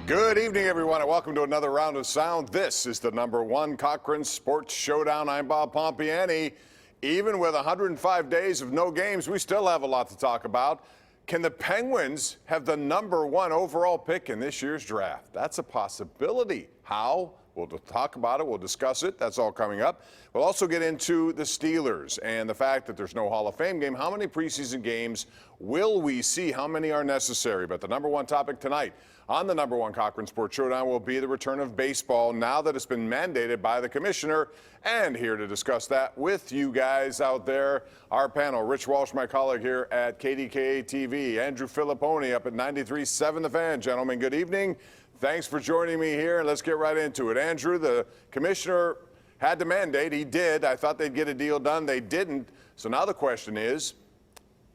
Good evening, everyone, and welcome to another round of sound. This is the #1 Cochran Sports Showdown. I'm Bob Pompeani. Even with 105 days of no games, we still have a lot to talk about. Can the Penguins have the #1 overall pick in this year's draft? That's a possibility. How? We'll talk about it. We'll discuss it. That's all coming up. We'll also get into the Steelers and the fact that there's no Hall of Fame game. How many preseason games will we see? How many are necessary? But the #1 topic tonight on the #1 Cochran Sports Showdown will be the return of baseball now that it's been mandated by the commissioner. And here to discuss that with you guys out there, our panel, Rich Walsh, my colleague here at KDKA-TV, Andrew Fillipponi up at 93.7 The Fan. Gentlemen, good evening. Thanks for joining me here, and let's get right into it. Andrew, the commissioner had to mandate. He did. I thought they'd get a deal done. They didn't. So now the question is,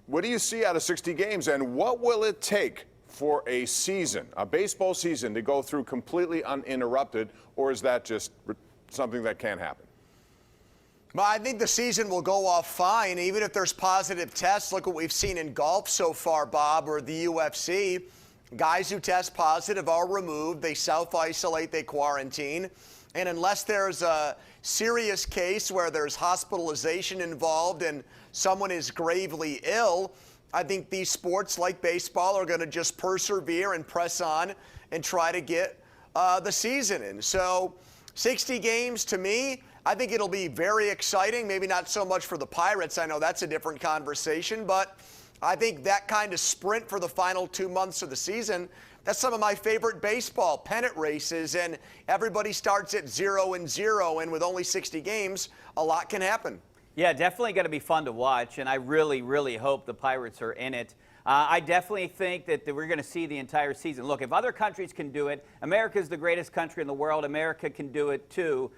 what do you see out of 60 games, and what will it take for a season, a baseball season, to go through completely uninterrupted, or is that just something that can't happen? Well, I think the season will go off fine, even if there's positive tests. Look what we've seen in golf so far, Bob, or the UFC. Guys who test positive are removed. They self-isolate, they quarantine. And unless there's a serious case where there's hospitalization involved and someone is gravely ill, I think these sports like baseball are going to just persevere and press on and try to get the season in. So 60 games, to me, I think it'll be very exciting. Maybe not so much for the Pirates. I know that's a different conversation, but I think that kind of sprint for the final 2 months of the season, that's some of my favorite baseball, pennant races, and everybody starts at 0-0, and with only 60 games, a lot can happen. Yeah, definitely going to be fun to watch, and I really, really hope the Pirates are in it. I definitely think that we're going to see the entire season. Look, if other countries can do it, America's the greatest country in the world. America can do it too.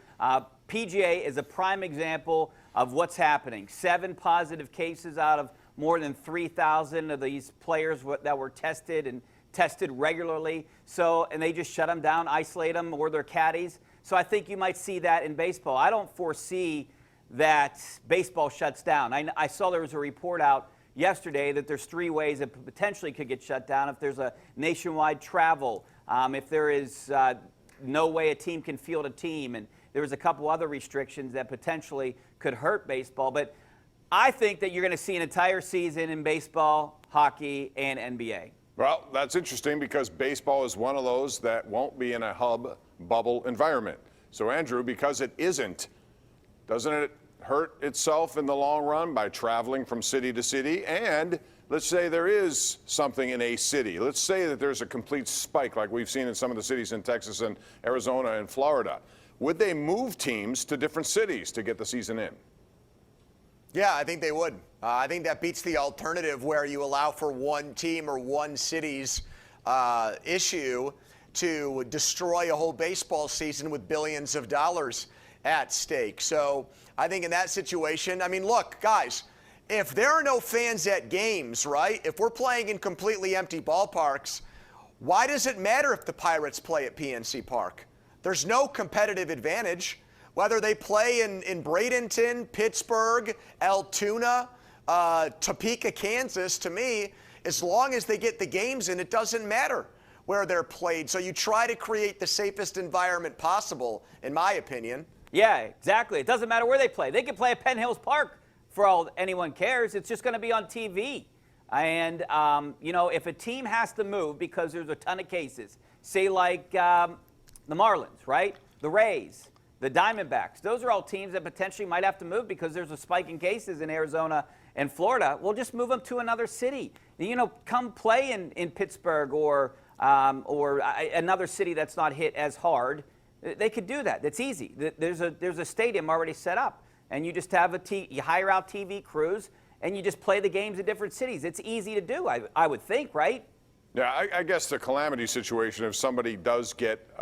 PGA is a prime example of what's happening. 7 positive cases out of more than 3,000 of these players that were tested and tested regularly. So, and they just shut them down, isolate them, or their caddies. So I think you might see that in baseball. I don't foresee that baseball shuts down. I saw there was a report out yesterday that there's 3 ways it potentially could get shut down. If there's a nationwide travel, if there is no way a team can field a team, and there was a couple other restrictions that potentially could hurt baseball. But I think that you're going to see an entire season in baseball, hockey, and NBA. Well, that's interesting because baseball is one of those that won't be in a hub bubble environment. So, Andrew, because it isn't, doesn't it hurt itself in the long run by traveling from city to city? And let's say there is something in a city. Let's say that there's a complete spike like we've seen in some of the cities in Texas and Arizona and Florida. Would they move teams to different cities to get the season in? Yeah, I think they would. I think that beats the alternative where you allow for one team or one city's issue to destroy a whole baseball season with billions of dollars at stake. So I think in that situation, I mean, look, guys, if there are no fans at games, right, if we're playing in completely empty ballparks, why does it matter if the Pirates play at PNC Park? There's no competitive advantage. Whether they play in Bradenton, Pittsburgh, Altoona, Topeka, Kansas, to me, as long as they get the games in, it doesn't matter where they're played. So you try to create the safest environment possible, in my opinion. Yeah, exactly. It doesn't matter where they play. They could play at Penn Hills Park for all anyone cares. It's just going to be on TV. And, you know, if a team has to move because there's a ton of cases, say like the Marlins, right? The Rays, the Diamondbacks, those are all teams that potentially might have to move because there's a spike in cases in Arizona and Florida. We'll just move them to another city. You know, come play in Pittsburgh or another city that's not hit as hard. They could do that. That's easy. There's a stadium already set up, and you just have you hire out TV crews, and you just play the games in different cities. It's easy to do, I would think, right? Yeah, I guess the calamity situation, if somebody does get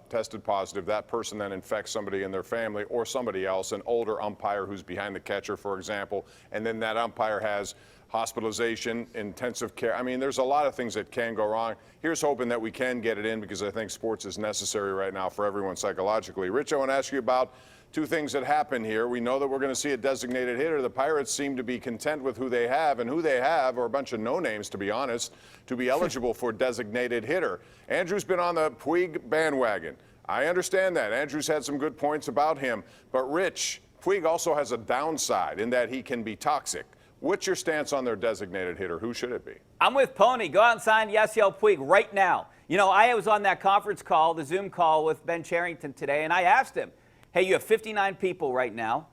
tested positive, that person then infects somebody in their family or somebody else, an older umpire who's behind the catcher, for example, and then that umpire has hospitalization, intensive care. I mean, there's a lot of things that can go wrong. Here's hoping that we can get it in because I think sports is necessary right now for everyone psychologically. Rich, I want to ask you about two things that happen here. We know that we're going to see a designated hitter. The Pirates seem to be content with who they have, and who they have are a bunch of no-names, to be honest, to be eligible for designated hitter. Andrew's been on the Puig bandwagon. I understand that. Andrew's had some good points about him. But, Rich, Puig also has a downside in that he can be toxic. What's your stance on their designated hitter? Who should it be? I'm with Pony. Go out and sign Yasiel Puig right now. You know, I was on that conference call, the Zoom call with Ben Cherington today, and I asked him, hey, you have 59 people right now.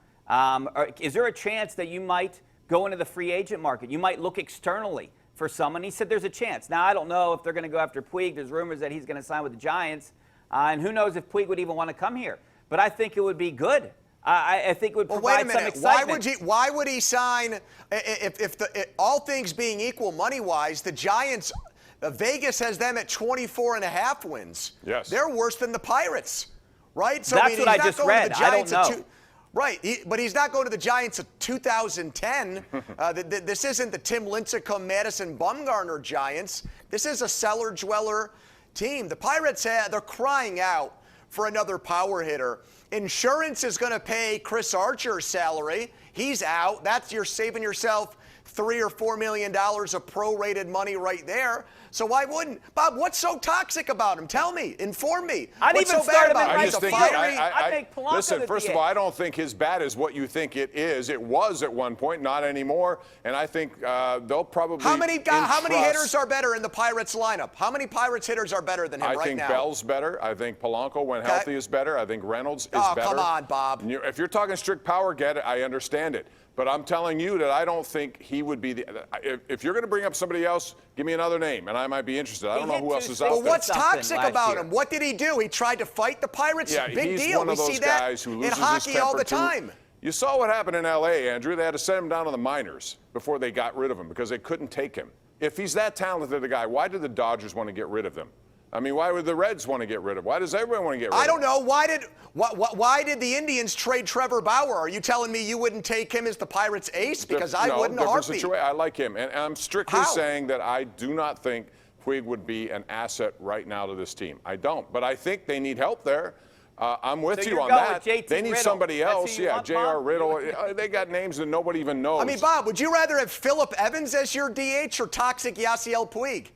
Is there a chance that you might go into the free agent market? You might look externally for someone. He said there's a chance. Now, I don't know if they're going to go after Puig. There's rumors that he's going to sign with the Giants. And who knows if Puig would even want to come here. But I think it would be good. I think it would provide some excitement. Why would he sign, if all things being equal money-wise, the Giants, Vegas has them at 24.5 wins. Yes. They're worse than the Pirates, right? So, That's what I just read. I don't know. Right, but he's not going to the Giants of 2010. This isn't the Tim Lincecum, Madison Bumgarner Giants. This is a cellar-dweller team. The Pirates, they're crying out for another power hitter. Insurance is going to pay Chris Archer's salary. He's out. You're saving yourself $3 or $4 million of prorated money right there. So why wouldn't? Bob, what's so toxic about him? Tell me. Inform me. I'd what's even so start bad him about in him? I'd make Polanco listen, the first DH. of all, I don't think his bat is what you think it is. It was at one point, not anymore. And I think they'll probably How many hitters are better in the Pirates lineup? How many Pirates hitters are better than him right now? I think Bell's better. I think Polanco, when healthy, is better. I think Reynolds is better. Oh, come on, Bob. If you're talking strict power, get it. I understand it. But I'm telling you that I don't think he would be the. If you're going to bring up somebody else, give me another name, and I might be interested. I don't know who else is out there. But what's toxic about him? What did he do? He tried to fight the Pirates. Yeah, Big he's deal. one of those guys who loses in hockey his temper all the time. You saw what happened in L.A., Andrew. They had to send him down to the minors before they got rid of him because they couldn't take him. If he's that talented a guy, why did the Dodgers want to get rid of him? I mean, why would the Reds want to get rid of him? Why does everyone want to get rid of him? I don't know. Why did the Indians trade Trevor Bauer? Are you telling me you wouldn't take him as the Pirates' ace? Because I wouldn't. I like him, and I'm strictly saying that I do not think Puig would be an asset right now to this team. I don't, but I think they need help there. I'm with you on that. They need somebody else. Yeah, J.R. Riddle. They got names that nobody even knows. I mean, Bob, would you rather have Phillip Evans as your DH or toxic Yasiel Puig?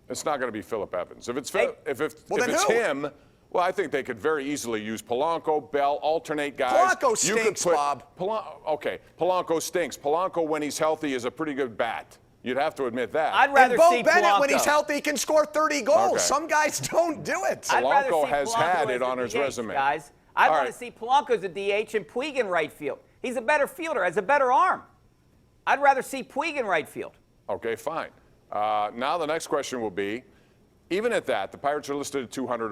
It's not going to be Phillip Evans. If it's him, well, I think they could very easily use Polanco, Bell, alternate guys. Polanco stinks, Bob. Okay, Polanco stinks. Polanco, when he's healthy, is a pretty good bat. You'd have to admit that. I'd rather see Bo Bennett, Polanco. when he's healthy, can score 30 goals. Okay. Some guys don't do it. Polanco has had it on his resume. Guys, I want to see Polanco as a DH and Puig in right field. He's a better fielder, has a better arm. I'd rather see Puig in right field. Okay, fine. Now the next question will be, even at that, the Pirates are listed at 200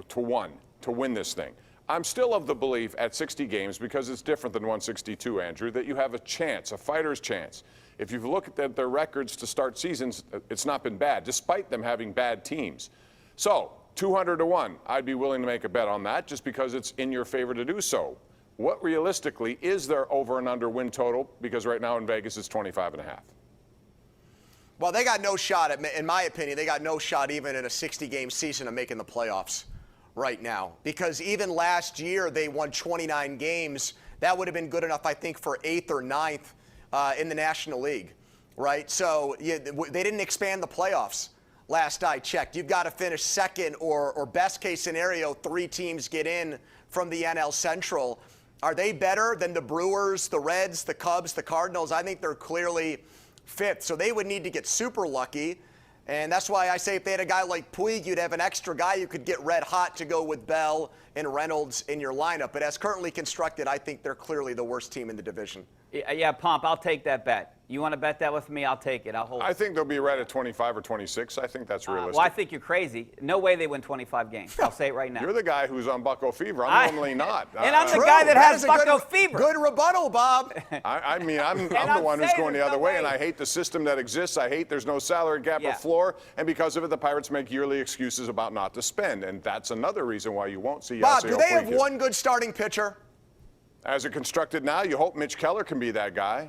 to 1 to win this thing. I'm still of the belief at 60 games, because it's different than 162, Andrew, that you have a chance, a fighter's chance. If you look at their records to start seasons, it's not been bad, despite them having bad teams. So, 200 to 1, I'd be willing to make a bet on that just because it's in your favor to do so. What realistically is their over and under win total? Because right now in Vegas it's 25.5. Well, they got no shot, in my opinion, they got no shot even in a 60-game season of making the playoffs right now. Because even last year, they won 29 games. That would have been good enough, I think, for 8th or 9th in the National League, right? So yeah, they didn't expand the playoffs last I checked. You've got to finish second or best case scenario, 3 teams get in from the NL Central. Are they better than the Brewers, the Reds, the Cubs, the Cardinals? I think they're clearly 5th. So they would need to get super lucky. And that's why I say if they had a guy like Puig, you'd have an extra guy you could get red hot to go with Bell and Reynolds in your lineup. But as currently constructed, I think they're clearly the worst team in the division. Yeah, Pomp, I'll take that bet. You want to bet that with me? I'll take it. I'll hold it. I think they'll be right at 25 or 26. I think that's realistic. Well, I think you're crazy. No way they win 25 games. I'll say it right now. You're the guy who's on Bucko Fever. I'm normally not. And I'm the guy that has Bucko Fever. Good rebuttal, Bob. I mean, I'm the one who's going the other way, and I hate the system that exists. I hate there's no salary cap or floor, and because of it, the Pirates make yearly excuses about not to spend, and that's another reason why you won't see Bob, Yasiel do they have Puig. one good starting pitcher? As it constructed now, you hope Mitch Keller can be that guy.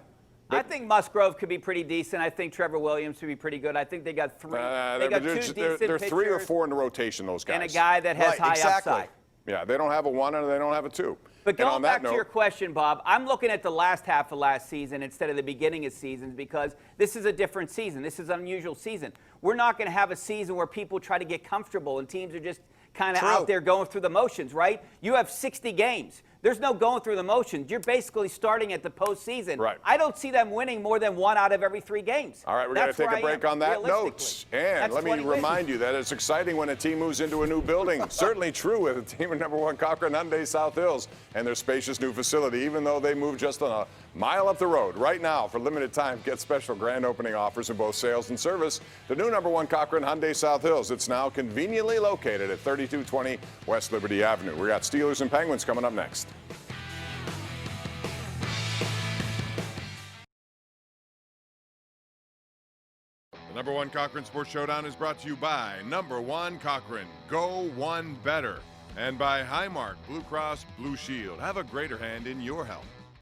I think Musgrove could be pretty decent. I think Trevor Williams could be pretty good. I think they got 3. They got 2 decent They're pitchers 3 or 4 in the rotation, those guys. and a guy that has high upside. Yeah, they don't have a 1 and they don't have a 2. But And on going that back to your question, Bob, I'm looking at the last half of last season instead of the beginning of seasons because this is a different season. This is an unusual season. We're not going to have a season where people try to get comfortable and teams are just kind of out there going through the motions, right? You have 60 games. There's no going through the motions. You're basically starting at the postseason. Right. I don't see them winning more than 1 out of every 3 games. All right, we're going to take a break on that note. And let me remind you that it's exciting when a team moves into a new building. Certainly true with the team at number 1 Cochran Hyundai South Hills and their spacious new facility, even though they moved just a mile up the road. Right now, for limited time, get special grand opening offers in both sales and service. The new number 1 Cochran Hyundai South Hills. It's now conveniently located at 3220 West Liberty Avenue. We got Steelers and Penguins coming up next. The number 1 Cochran Sports Showdown is brought to you by number 1 Cochran. Go one better. And by Highmark Blue Cross Blue Shield. Have a greater hand in your health.